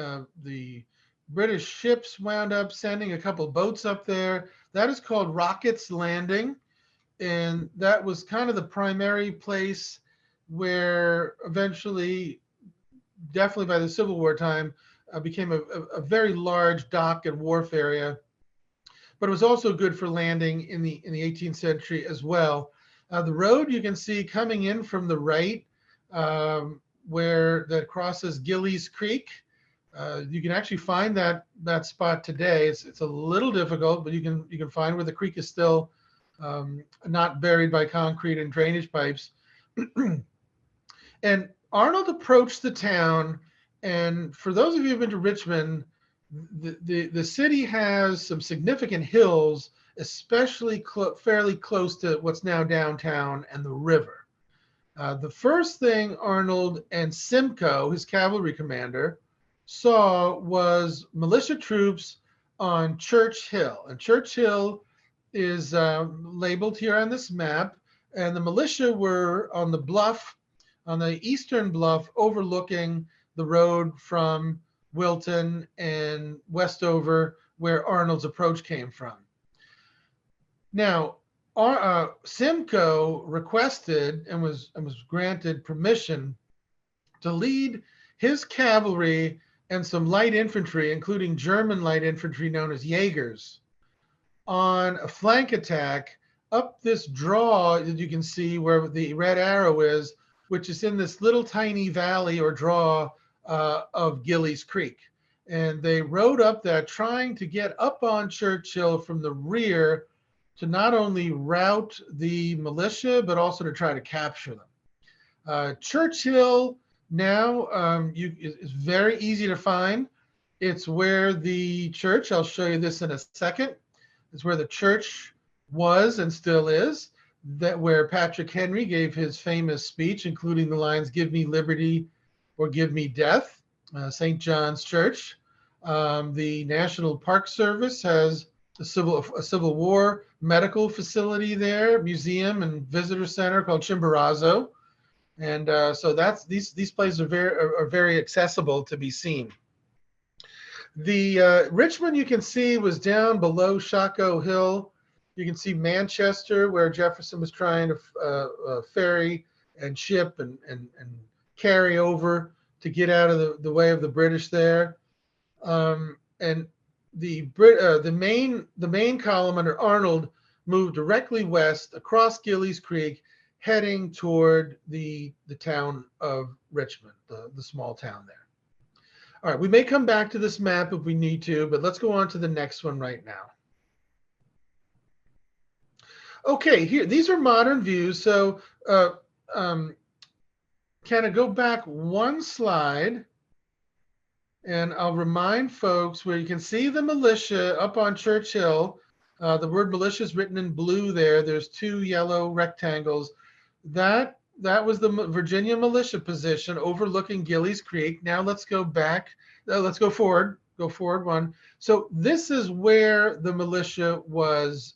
Speaker 1: British ships wound up sending a couple boats up there. That is called Rocket's Landing. And that was kind of the primary place where eventually, definitely by the Civil War time, became a very large dock and wharf area. But it was also good for landing in the 18th century as well. The road you can see coming in from the right, where that crosses Gillies Creek. You can actually find that spot today. It's a little difficult, but you can find where the creek is still not buried by concrete and drainage pipes. And Arnold approached the town, and for those of you who've been to Richmond, the city has some significant hills, especially fairly close to what's now downtown and the river. The first thing Arnold and Simcoe, his cavalry commander, saw was militia troops on Church Hill. And Church Hill is labeled here on this map, and the militia were on the bluff, on the eastern bluff overlooking the road from Wilton and Westover, where Arnold's approach came from. Now, Simcoe requested and was granted permission to lead his cavalry and some light infantry, including German light infantry known as Jaegers, on a flank attack up this draw that you can see where the red arrow is, which is in this little tiny valley or draw of Gillies Creek. And they rode up that, trying to get up on Churchill from the rear to not only rout the militia, but also to try to capture them. Churchill now is very easy to find. It's where the church, I'll show you this in a second, it's where the church was and still is, that where Patrick Henry gave his famous speech, including the lines, "Give me liberty or give me death," St. John's Church. The National Park Service has a Civil War medical facility there, museum and visitor center called Chimborazo. And so these places are very accessible to be seen. The Richmond, you can see, was down below Shockoe Hill. You can see Manchester, where Jefferson was trying to ferry and ship and carry over to get out of the way of the British there. And the main column under Arnold moved directly west across Gillies Creek, heading toward the town of Richmond, the small town there. All right, we may come back to this map if we need to, but let's go on to the next one right now. Okay, here, these are modern views. So can I go back one slide? And I'll remind folks where you can see the militia up on Churchill. The word militia is written in blue there. There's two yellow rectangles. That was the Virginia militia position overlooking Gillies Creek. Now let's go back. Let's go forward. Go forward one. So this is where the militia was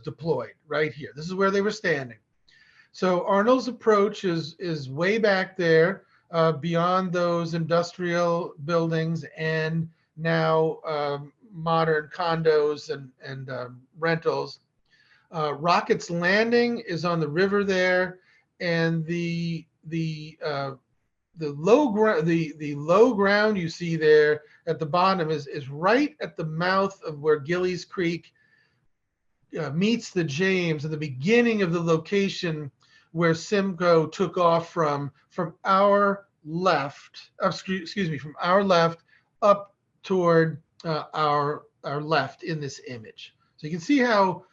Speaker 1: deployed, right here. This is where they were standing. So Arnold's approach is way back there, beyond those industrial buildings and now modern condos and rentals. Rocket's Landing is on the river there, and the low ground you see there at the bottom is right at the mouth of where Gillies Creek meets the James, at the beginning of the location where Simcoe took off from our left, from our left up toward our left in this image. So you can see how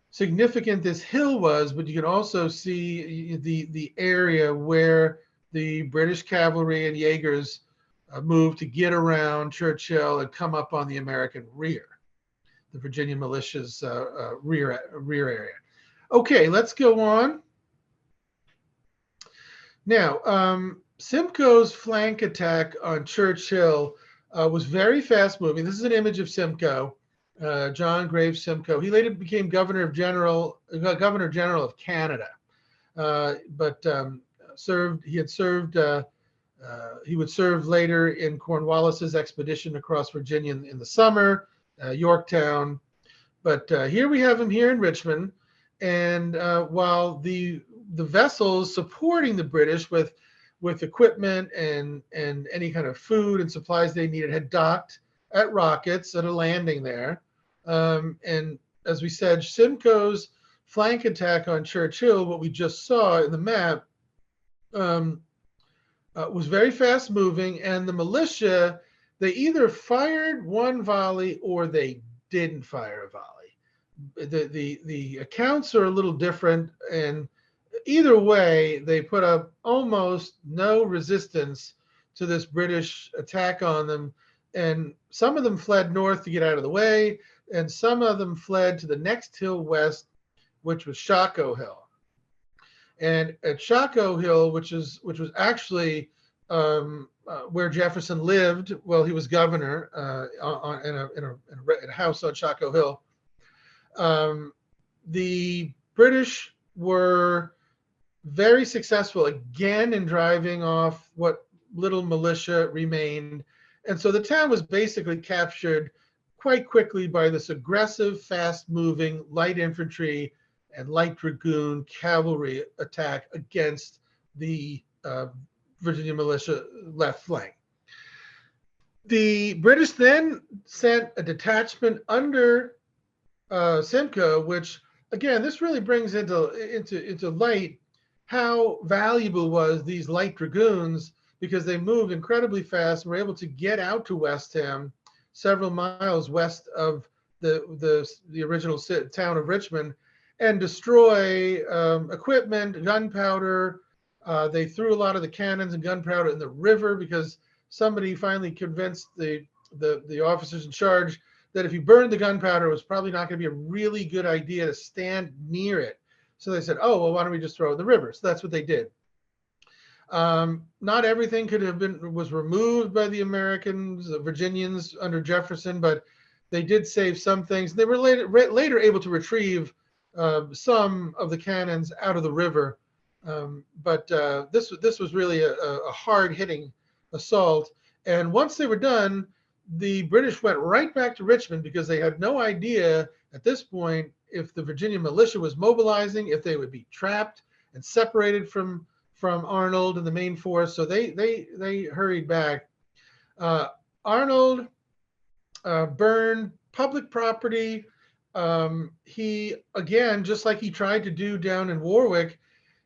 Speaker 1: significant this hill was, but you can also see the area where the British cavalry and Jaegers moved to get around Churchill and come up on the American rear, the Virginia militia's rear area. Okay, let's go on. Now, Simcoe's flank attack on Churchill was very fast moving. This is an image of Simcoe, John Graves Simcoe. He later became Governor General of Canada, but he would serve later in Cornwallis's expedition across Virginia in the summer, Yorktown. But here we have him here in Richmond, and while the vessels supporting the British with equipment and any kind of food and supplies they needed had docked at Rockets at a landing there. And as we said, Simcoe's flank attack on Churchill, what we just saw in the map, was very fast moving, and the militia, they either fired one volley or they didn't fire a volley. The accounts are a little different, and either way, they put up almost no resistance to this British attack on them. And some of them fled north to get out of the way, and some of them fled to the next hill west, which was Shockoe Hill. And at Shockoe Hill, which was actually where Jefferson lived while he was governor, in a house on Shockoe Hill, the British were very successful again in driving off what little militia remained. And so the town was basically captured quite quickly by this aggressive, fast-moving light infantry and light dragoon cavalry attack against the Virginia militia left flank. The British then sent a detachment under Simcoe, which, again, this really brings into light how valuable was these light dragoons, because they moved incredibly fast and were able to get out to West Ham, several miles west of the original town of Richmond, and destroy equipment, gunpowder. They threw a lot of the cannons and gunpowder in the river because somebody finally convinced the officers in charge that if you burned the gunpowder, it was probably not going to be a really good idea to stand near it. So they said, oh, well, why don't we just throw it in the river? So that's what they did. Not everything was removed by the Americans, the Virginians under Jefferson, but they did save some things. They were later able to retrieve some of the cannons out of the river. But this was really a hard-hitting assault. And once they were done, the British went right back to Richmond because they had no idea at this point if the Virginia militia was mobilizing, if they would be trapped and separated from Arnold and the main force. So they hurried back. Arnold burned public property. He, again, just like he tried to do down in Warwick,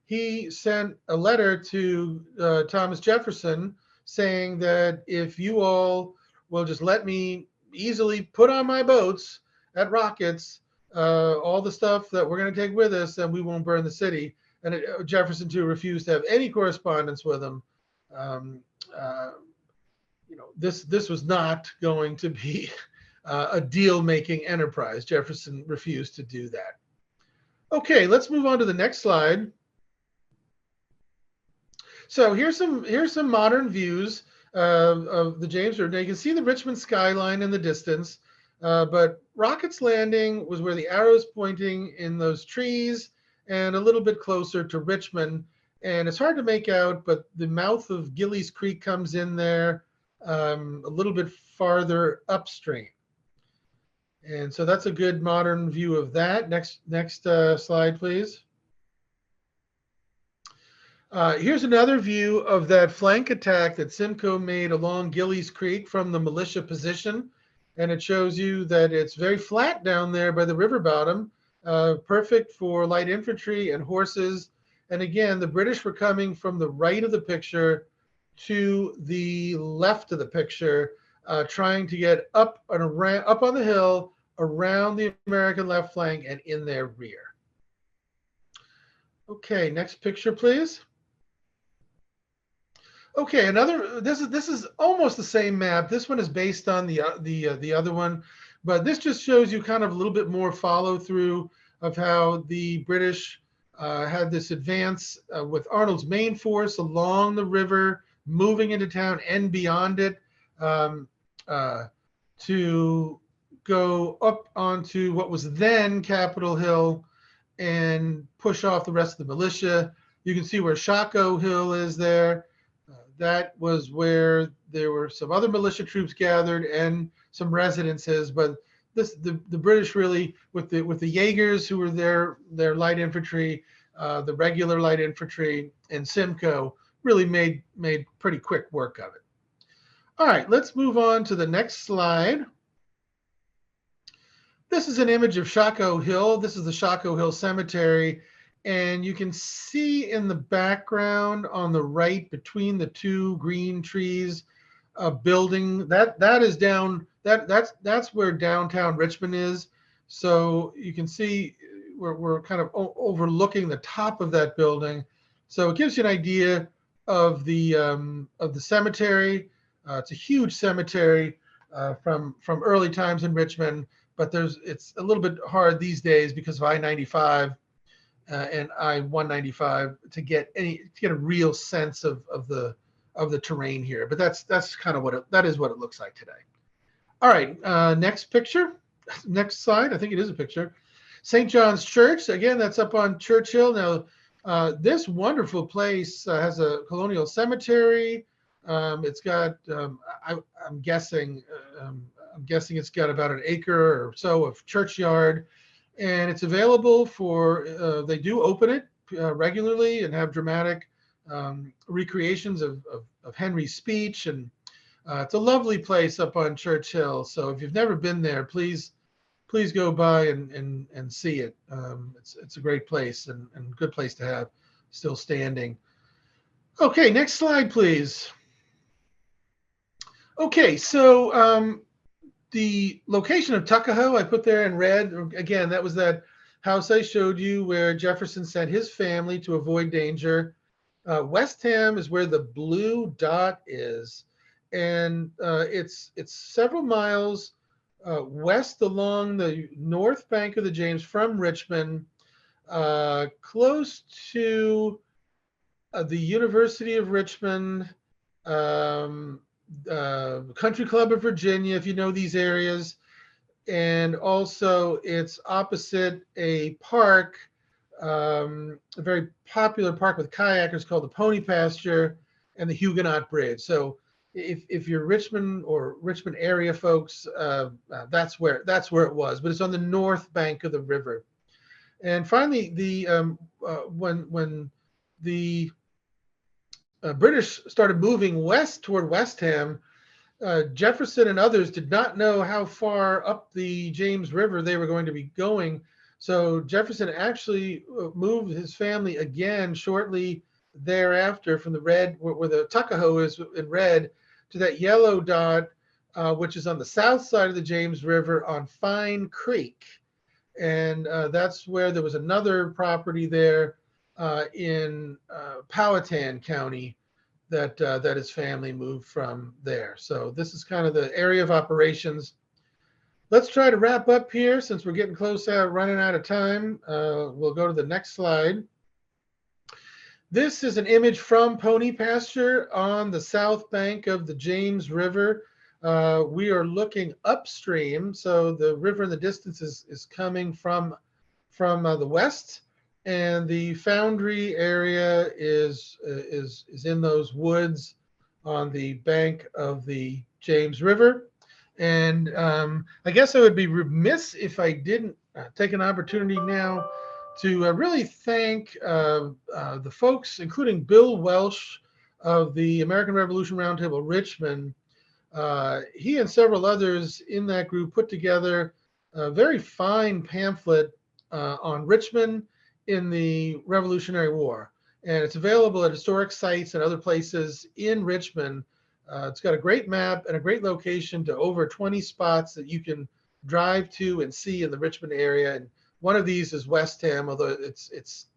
Speaker 1: he sent a letter to Thomas Jefferson saying that if you all will just let me easily put on my boats at Rockets all the stuff that we're going to take with us, then we won't burn the city. And Jefferson, too, refused to have any correspondence with him. This was not going to be a deal-making enterprise. Jefferson refused to do that. Okay, let's move on to the next slide. So here's some modern views of the James River. Now you can see the Richmond skyline in the distance, but Rocket's Landing was where the arrow's pointing in those trees and a little bit closer to Richmond. And it's hard to make out, but the mouth of Gillies Creek comes in there a little bit farther upstream. And so that's a good modern view of that. Next slide, please. Here's another view of that flank attack that Simcoe made along Gillies Creek from the militia position. And it shows you that it's very flat down there by the river bottom, perfect for light infantry and horses. And again, the British were coming from the right of the picture to the left of the picture, trying to get up on the hill, around the American left flank and in their rear. Okay, next picture, please. Okay, this is almost the same map. This one is based on the other one, but this just shows you kind of a little bit more follow through of how the British had this advance with Arnold's main force along the river, moving into town and beyond it, to go up onto what was then Capitol Hill and push off the rest of the militia. You can see where Shockoe Hill is there. That was where there were some other militia troops gathered and some residences, but the British really, with the Jaegers, who were their light infantry, the regular light infantry, and Simcoe, really made pretty quick work of it. All right, let's move on to the next slide. This is an image of Shockoe Hill. This is the Shockoe Hill Cemetery. And you can see in the background on the right between the two green trees a building that is down, that's where downtown Richmond is. So you can see we're kind of overlooking the top of that building. So it gives you an idea of the cemetery. It's a huge cemetery from early times in Richmond, but it's a little bit hard these days because of I-95 and I-195 to get a real sense of the terrain here. But that's kind of that is what it looks like today. All right, next picture, next slide. I think it is a picture. St. John's Church, again, that's up on Churchill. Now, this wonderful place has a colonial cemetery. It's got, I'm guessing it's got about an acre or so of churchyard, and it's available for, they do open it regularly and have dramatic recreations of Henry's speech, and it's a lovely place up on Churchill. So if you've never been there, please go by and see it. It's a great place and good place to have still standing. Okay, next slide, please. Okay, so the location of Tuckahoe I put there in red. Again, that was that house I showed you where Jefferson sent his family to avoid danger. West Ham is where the blue dot is, and it's several miles west along the north bank of the James from Richmond, close to the University of Richmond, um, Country Club of Virginia, if you know these areas, and also it's opposite a park, a very popular park with kayakers called the Pony Pasture and the Huguenot Bridge. So if you're Richmond or Richmond area folks, that's where it was, but it's on the north bank of the river. And finally, when the British started moving west toward West Ham, Jefferson and others did not know how far up the James River they were going to be going. So Jefferson actually moved his family again shortly thereafter from the red, where the Tuckahoe is in red, to that yellow dot, which is on the south side of the James River on Fine Creek. And that's where there was another property there in Powhatan County that his family moved from there. So this is kind of the area of operations. Let's try to wrap up here since we're getting close out, running out of time. We'll go to the next slide. This is an image from Pony Pasture on the south bank of the James River. We are looking upstream, so the river in the distance is coming from the west, and the foundry area is in those woods on the bank of the James River. And I guess I would be remiss if I didn't take an opportunity now to really thank the folks, including Bill Welsh of the American Revolution Roundtable Richmond. He and several others in that group put together a very fine pamphlet on Richmond in the Revolutionary War. And it's available at historic sites and other places in Richmond. It's got a great map and a great location to over 20 spots that you can drive to and see in the Richmond area. And one of these is West Ham, although it's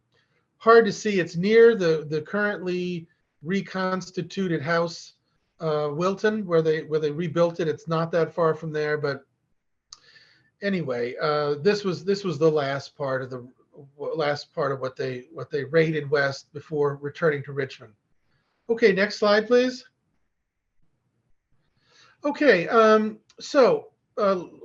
Speaker 1: hard to see. It's near the currently reconstituted house, Wilton, where they rebuilt it. It's not that far from there, but anyway, this was the last part of what they raided west before returning to Richmond. Okay, next slide, please. Okay, so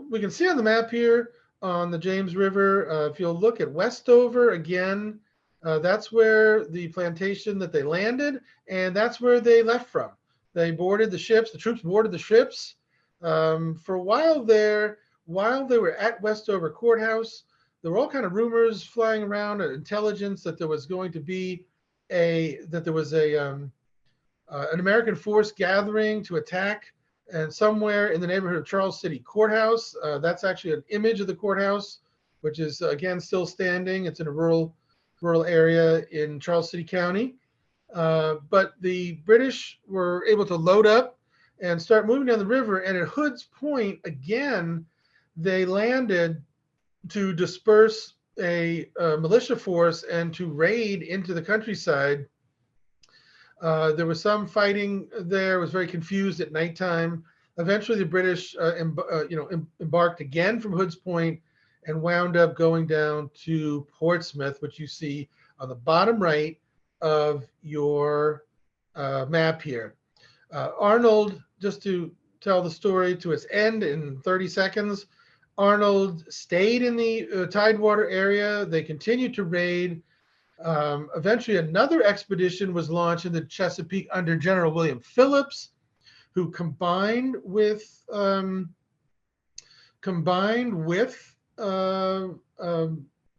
Speaker 1: we can see on the map here on the James River, if you'll look at Westover again, that's where the plantation that they landed, and that's where they left from. They boarded the ships. The troops boarded the ships. For a while there, while they were at Westover Courthouse, there were all kind of rumors flying around, intelligence that there was going to be an American force gathering to attack, and somewhere in the neighborhood of Charles City Courthouse. That's actually an image of the courthouse, which is again still standing. It's in a rural area in Charles City County. But the British were able to load up and start moving down the river. And at Hood's Point, again, they landed to disperse a militia force and to raid into the countryside. There was some fighting there. It was very confused at nighttime. Eventually, the British embarked again from Hood's Point and wound up going down to Portsmouth, which you see on the bottom right of your map here. Arnold, just to tell the story to its end in 30 seconds, Arnold stayed in the Tidewater area. They continued to raid. Eventually, another expedition was launched in the Chesapeake under General William Phillips, who combined with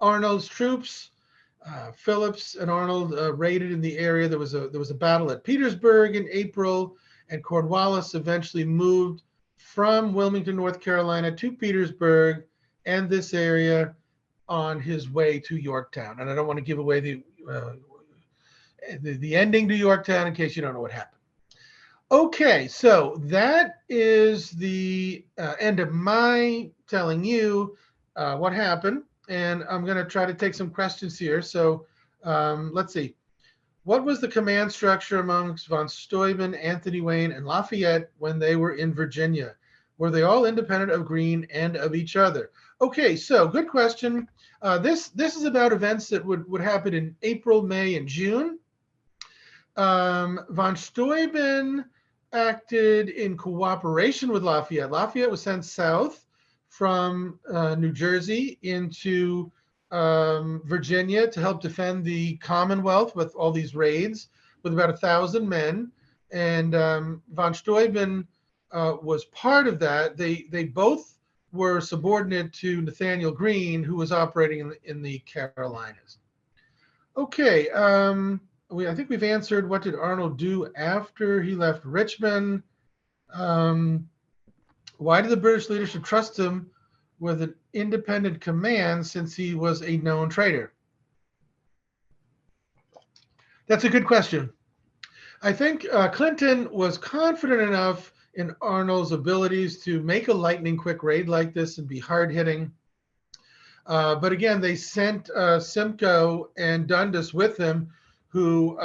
Speaker 1: Arnold's troops. Phillips and Arnold raided in the area. There was a battle at Petersburg in April, and Cornwallis eventually moved from Wilmington, North Carolina, to Petersburg and this area on his way to Yorktown. And I don't want to give away the ending to Yorktown in case you don't know what happened. Okay, so that is the end of my telling you what happened. And I'm going to try to take some questions here. So let's see. What was the command structure amongst von Steuben, Anthony Wayne, and Lafayette when they were in Virginia? Were they all independent of Greene and of each other? Okay, so good question. This is about events that would happen in April, May, and June. Von Steuben acted in cooperation with Lafayette. Lafayette was sent south from New Jersey into Virginia to help defend the Commonwealth with all these raids with about 1,000 men. And von Steuben was part of that. They both were subordinate to Nathaniel Greene, who was operating in the Carolinas. Okay. I think we've answered what did Arnold do after he left Richmond. Why did the British leadership trust him with an independent command since he was a known traitor? That's a good question. I think Clinton was confident enough in Arnold's abilities to make a lightning quick raid like this and be hard hitting. But again, they sent Simcoe and Dundas with him, who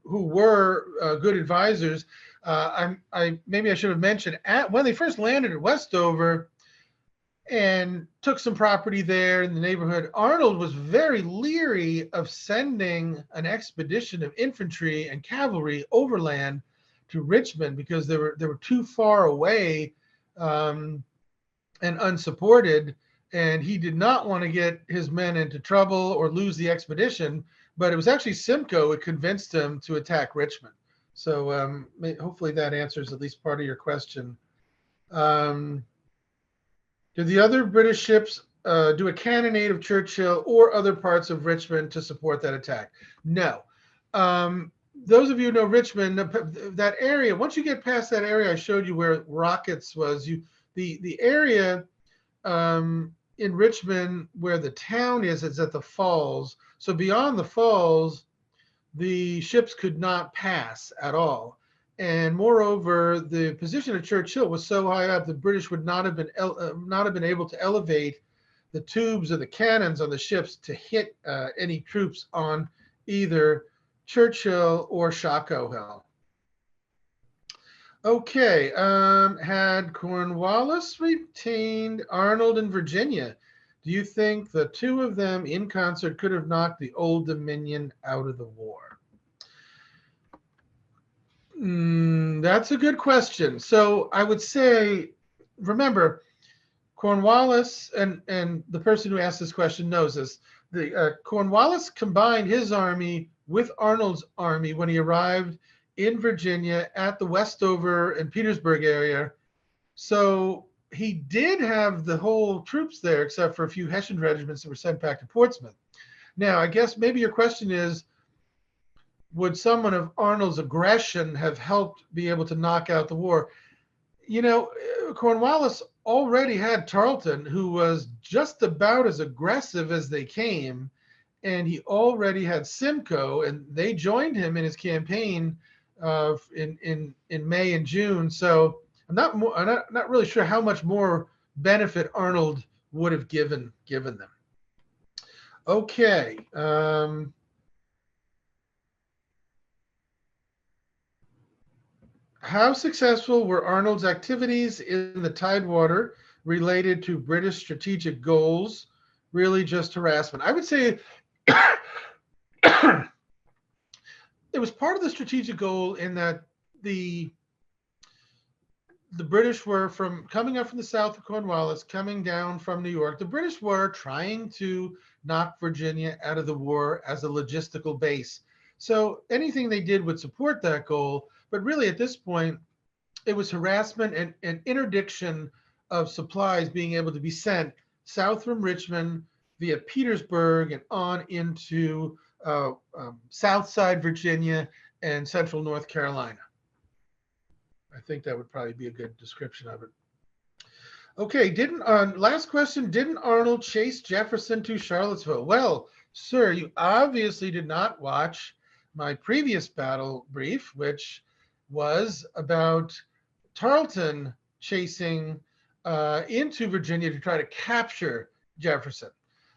Speaker 1: were good advisors. Maybe I should have mentioned when they first landed at Westover and took some property there in the neighborhood, Arnold was very leery of sending an expedition of infantry and cavalry overland to Richmond because they were too far away and unsupported, and he did not want to get his men into trouble or lose the expedition. But it was actually Simcoe who convinced him to attack Richmond. So hopefully that answers at least part of your question. Did the other British ships do a cannonade of Churchill or other parts of Richmond to support that attack? No. Those of you who know Richmond, that area, once you get past that area, I showed you where Rockets was. The area in Richmond where the town is at the falls. So beyond the falls, the ships could not pass at all. And moreover, the position of Churchill was so high up, the British would not have been able to elevate the tubes of the cannons on the ships to hit any troops on either Churchill or Shockoe Hill. Okay, had Cornwallis retained Arnold in Virginia, do you think the two of them in concert could have knocked the Old Dominion out of the war? That's a good question. So I would say, remember, Cornwallis, and the person who asked this question knows this, Cornwallis combined his army with Arnold's army when he arrived in Virginia at the Westover and Petersburg area. So he did have the whole troops there, except for a few Hessian regiments that were sent back to Portsmouth. Now, I guess maybe your question is, would someone of Arnold's aggression have helped be able to knock out the war? You know, Cornwallis already had Tarleton, who was just about as aggressive as they came, and he already had Simcoe, and they joined him in his campaign in May and June. So I'm not really sure how much more benefit Arnold would have given them. Okay. How successful were Arnold's activities in the Tidewater related to British strategic goals? Really just harassment? I would say it was part of the strategic goal in that the British were coming up from the south of Cornwallis, coming down from New York. The British were trying to knock Virginia out of the war as a logistical base. So anything they did would support that goal. But really at this point, it was harassment and interdiction of supplies being able to be sent south from Richmond via Petersburg and on into Southside Virginia and central North Carolina. I think that would probably be a good description of it. Okay, last question, didn't Arnold chase Jefferson to Charlottesville? Well, sir, you obviously did not watch my previous battle brief, which was about Tarleton chasing into Virginia to try to capture Jefferson.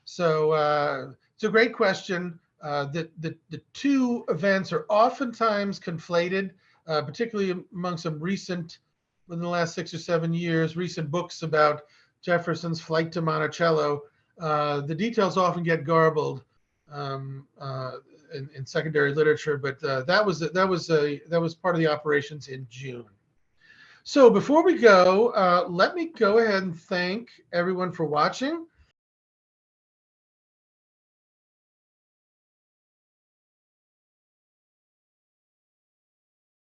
Speaker 1: So it's a great question. The two events are oftentimes conflated, particularly among some recent, in the last 6 or 7 years, recent books about Jefferson's flight to Monticello. The details often get garbled in secondary literature, but that was part of the operations in June. So before we go, let me go ahead and thank everyone for watching.